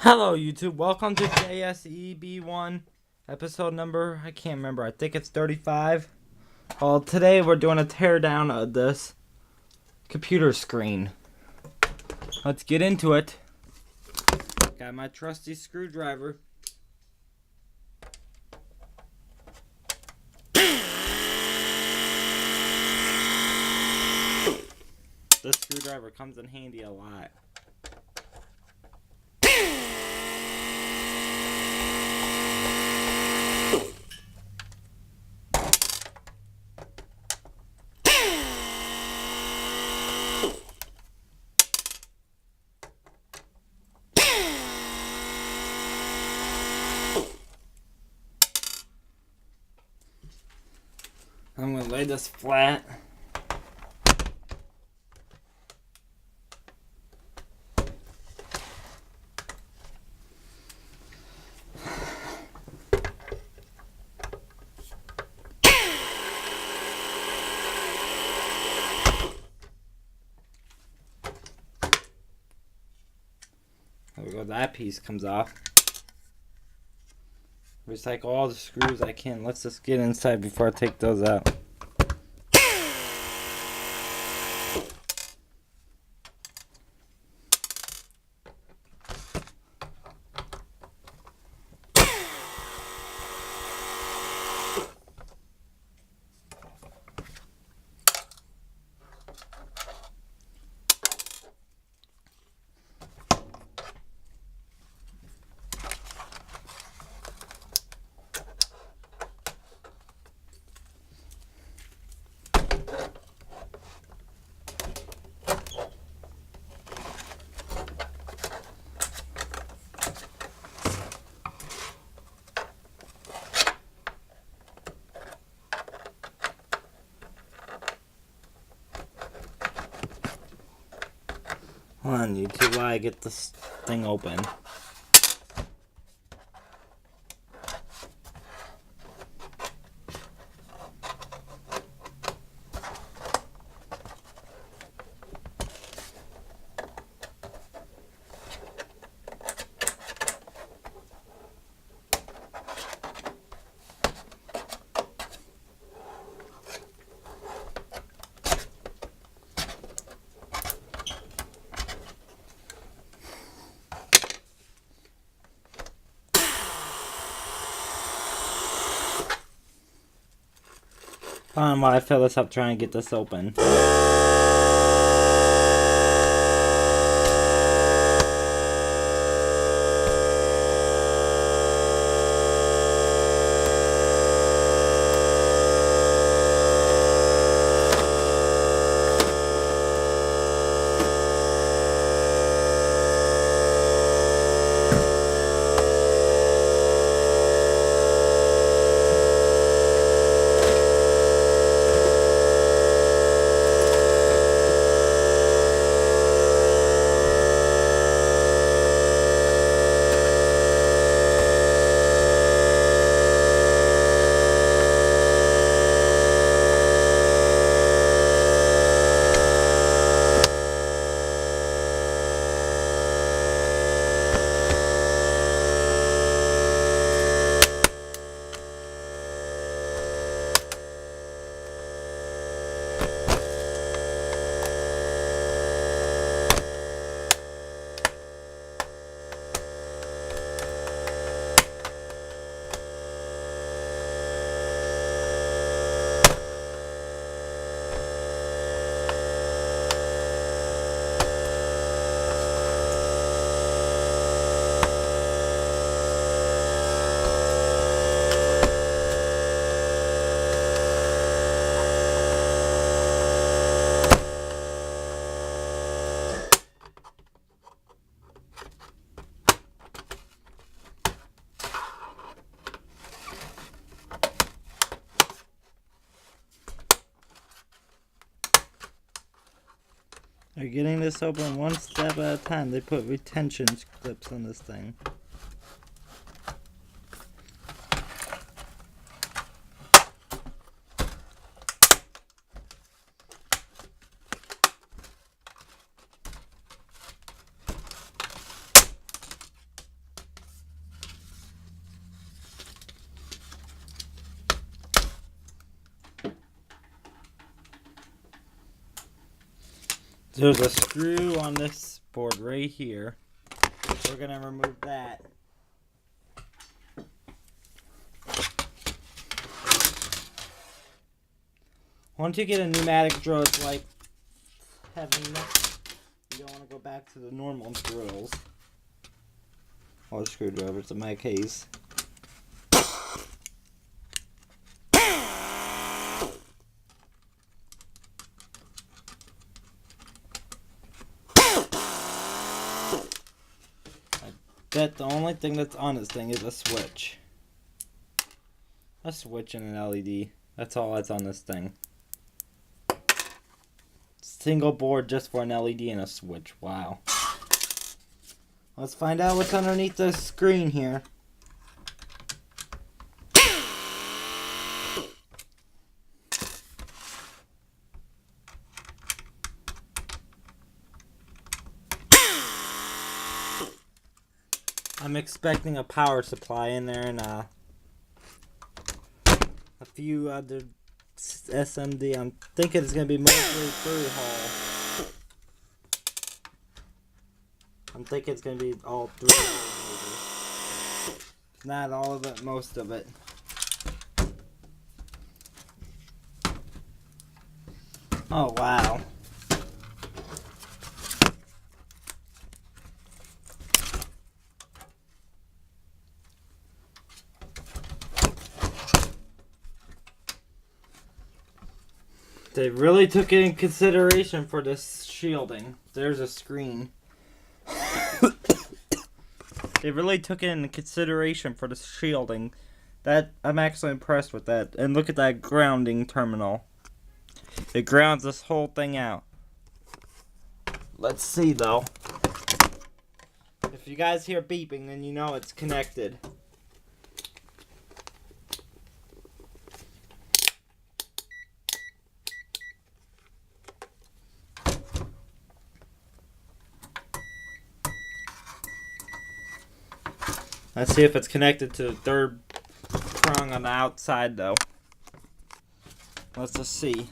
Hello YouTube, welcome to jseeb1 episode number, I can't remember, I think it's 35. Well, today we're doing a teardown of this computer screen. Let's get into it. Got my trusty screwdriver. This screwdriver comes in handy a lot. I'm gonna lay this flat. There we go, that piece comes off. Recycle all the screws I can. Let's just get inside before I take those out. Hold on, YouTube, while I get this thing open. Hold on while I fill this up trying to get this open. They're getting this open one step at a time. They put retention clips on this thing. There's a screw on this board right here. We're going to remove that. Once you get a pneumatic drill, it's like having this. You don't want to go back to the normal drills. Or screwdrivers in my case. The only thing that's on this thing is a switch. A switch and an LED. That's all that's on this thing. Single board just for an LED and a switch. Wow. Let's find out what's underneath the screen here. I'm expecting a power supply in there and a few other SMD. I'm thinking it's going to be mostly through hole. I'm thinking it's going to be all through hole maybe. Not all of it, most of it. Oh, wow. They really took it in consideration for this shielding. There's a screen. They really took it in consideration for the shielding. That I'm actually impressed with that. And look at that grounding terminal. It grounds this whole thing out. Let's see though. If you guys hear beeping, then you know it's connected. Let's see if it's connected to the third prong on the outside, though. Let's just see.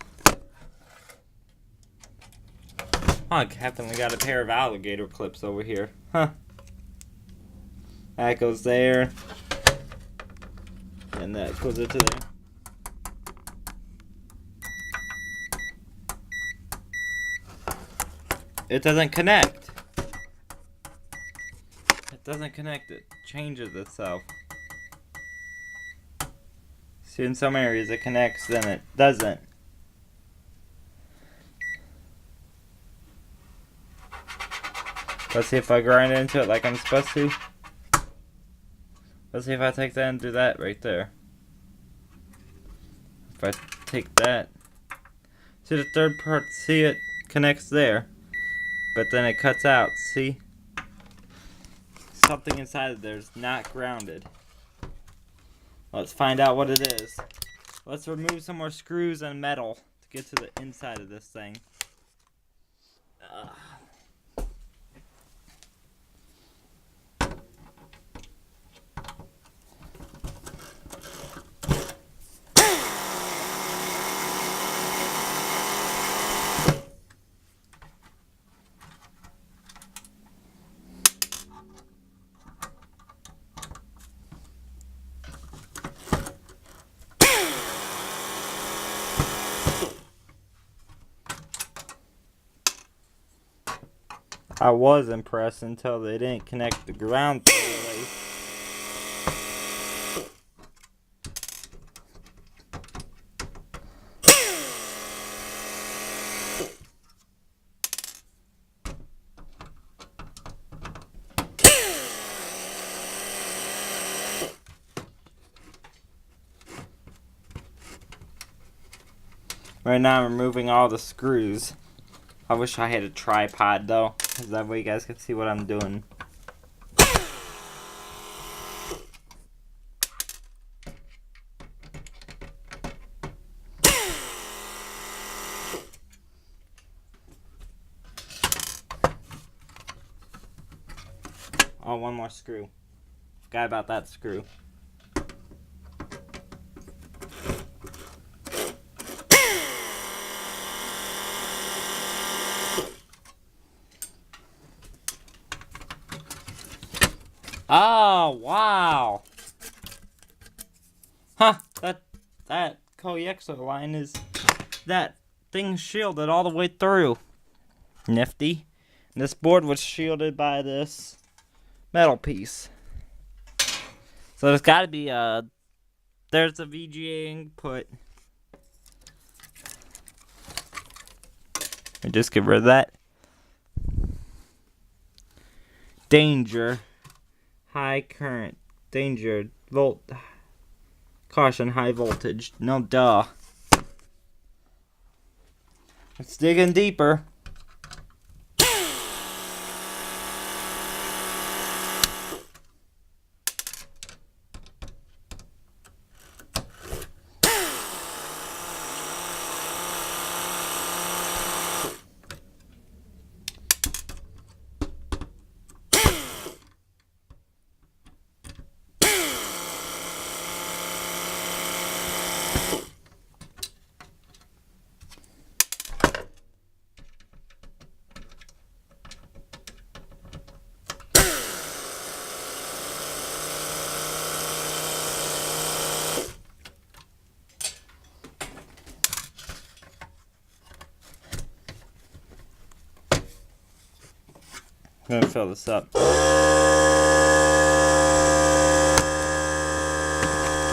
Oh, I definitely got a pair of alligator clips over here. Huh. That goes there. And that goes into there. It doesn't connect. Doesn't connect, it changes itself. See, in some areas it connects, then it doesn't. Let's see if I grind into it like I'm supposed to. Let's see if I take that and do that right there. If I take that. See the third part, see it connects there. But then it cuts out, see? Something inside of there is not grounded. Let's find out what it is. Let's remove some more screws and metal to get to the inside of this thing. I was impressed until they didn't connect the ground thoroughly. Right now I'm removing all the screws. I wish I had a tripod though, because that way you guys can see what I'm doing. Oh, one more screw. Forgot about that screw. Oh, wow. Huh, that coaxial line is, that thing's shielded all the way through. Nifty. And this board was shielded by this metal piece. So there's got to be there's a VGA input. I just get rid of that. Danger. High current. Danger. Caution, high voltage. No, duh. Let's dig in deeper. I'm gonna fill this up.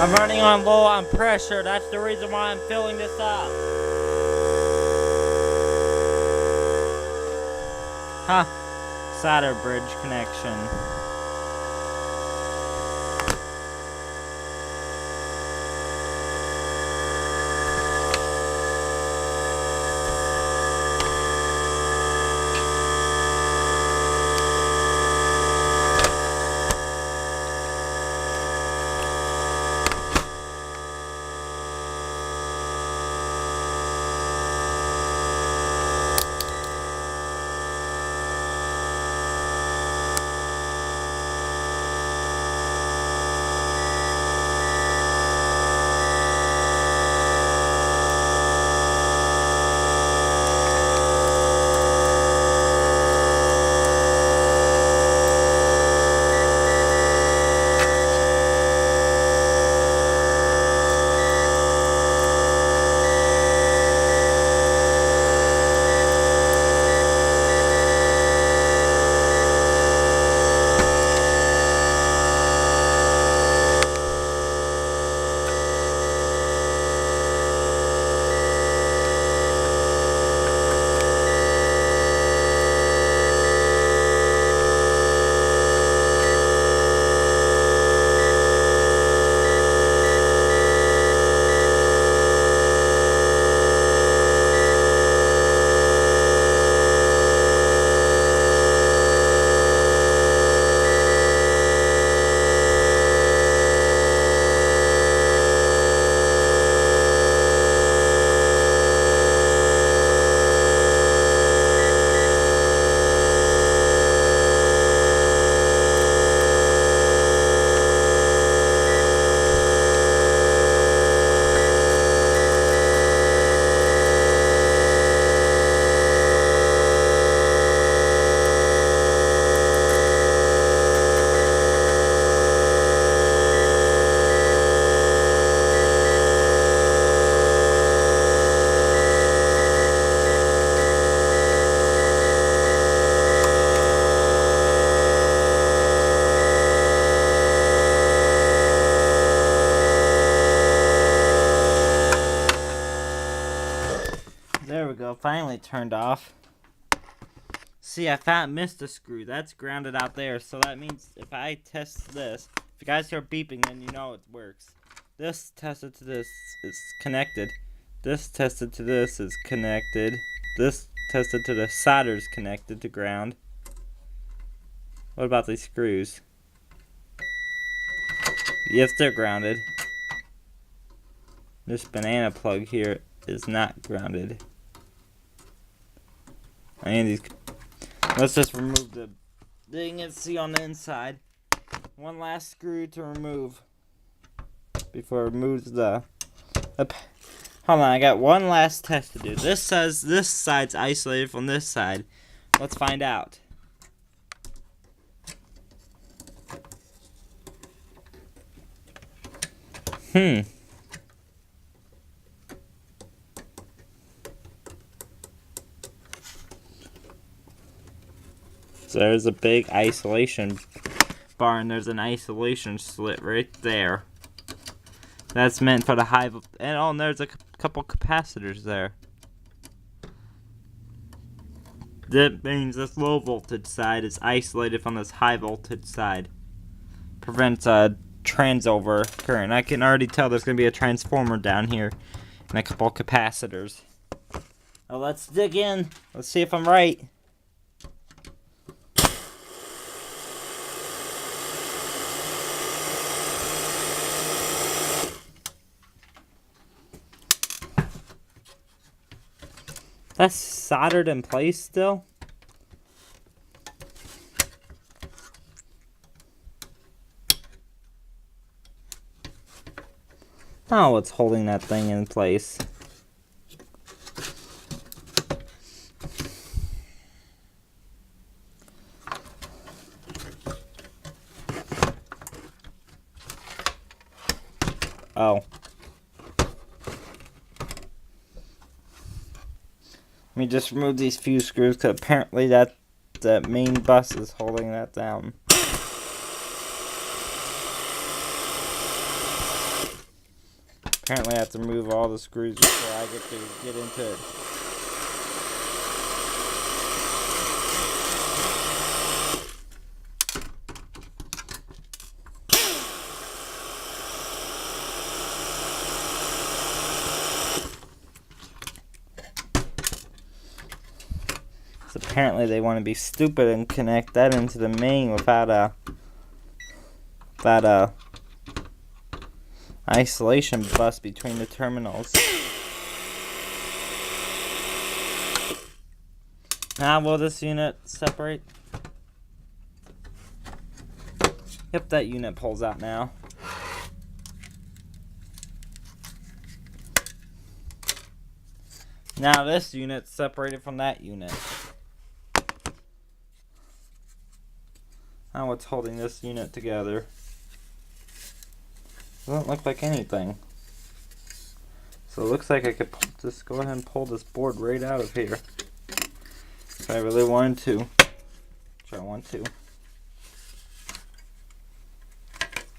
I'm running on low on pressure. That's the reason why I'm filling this up. Huh. Solder bridge connection. There we go, finally turned off. See, I missed a screw. That's grounded out there, so that means if I test this, if you guys hear beeping, then you know it works. This tested to this is connected. This tested to this is connected. This tested to the solder is connected to ground. What about these screws? Yes, they're grounded. This banana plug here is not grounded. And these. Let's just remove the thing and see on the inside. One last screw to remove before it removes the. Hold on, I got one last test to do. This says this side's isolated from this side. Let's find out. So there's a big isolation bar, and there's an isolation slit right there. That's meant for the high, and there's a couple capacitors there. That means this low voltage side is isolated from this high voltage side. Prevents a transover current. I can already tell there's going to be a transformer down here and a couple capacitors. Well, let's dig in. Let's see if I'm right. That's soldered in place still? Oh, what's holding that thing in place? Oh. Let me just remove these few screws, because apparently that main bus is holding that down. Apparently I have to remove all the screws before I get into it. So apparently they want to be stupid and connect that into the main without a isolation bus between the terminals. Now will this unit separate? Yep, that unit pulls out now. Now this unit's separated from that unit. Now what's holding this unit together? Doesn't look like anything. So it looks like I could just go ahead and pull this board right out of here. If I really wanted to. Which I want to.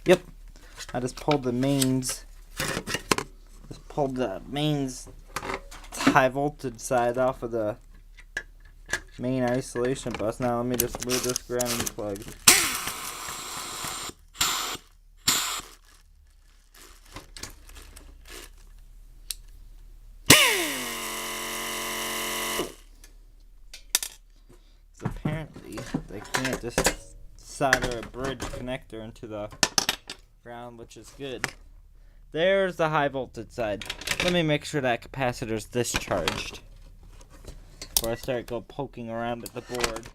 Yep. I just pulled the mains. Just pulled the mains high voltage side off of the main isolation bus. Now let me just move this grounding plug. So apparently they can't just solder a bridge connector into the ground, which is good. There's the high voltage side. Let me make sure that capacitor's discharged before I start poking around at the board.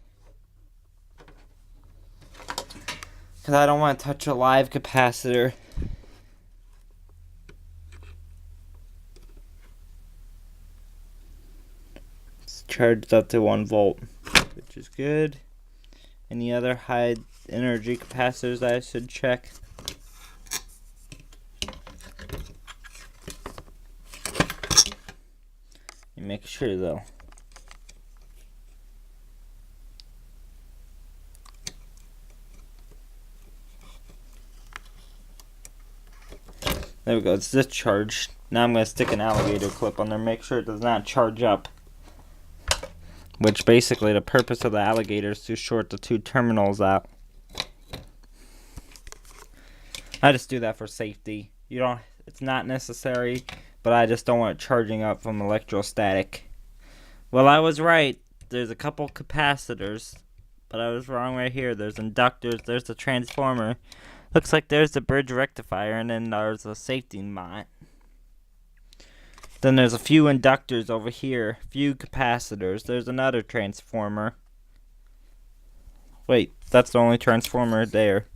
Because I don't want to touch a live capacitor. It's charged up to 1 volt, which is good. Any other high energy capacitors I should check? Make sure though. There we go, it's discharged. Now I'm going to stick an alligator clip on there, make sure it does not charge up. Which basically the purpose of the alligator is to short the 2 terminals out. I just do that for safety. It's not necessary, but I just don't want it charging up from electrostatic. Well, I was right. There's a couple capacitors, but I was wrong right here. There's inductors, there's the transformer. Looks like there's the bridge rectifier, and then there's a safety mount. Then there's a few inductors over here, few capacitors. There's another transformer. Wait, that's the only transformer there.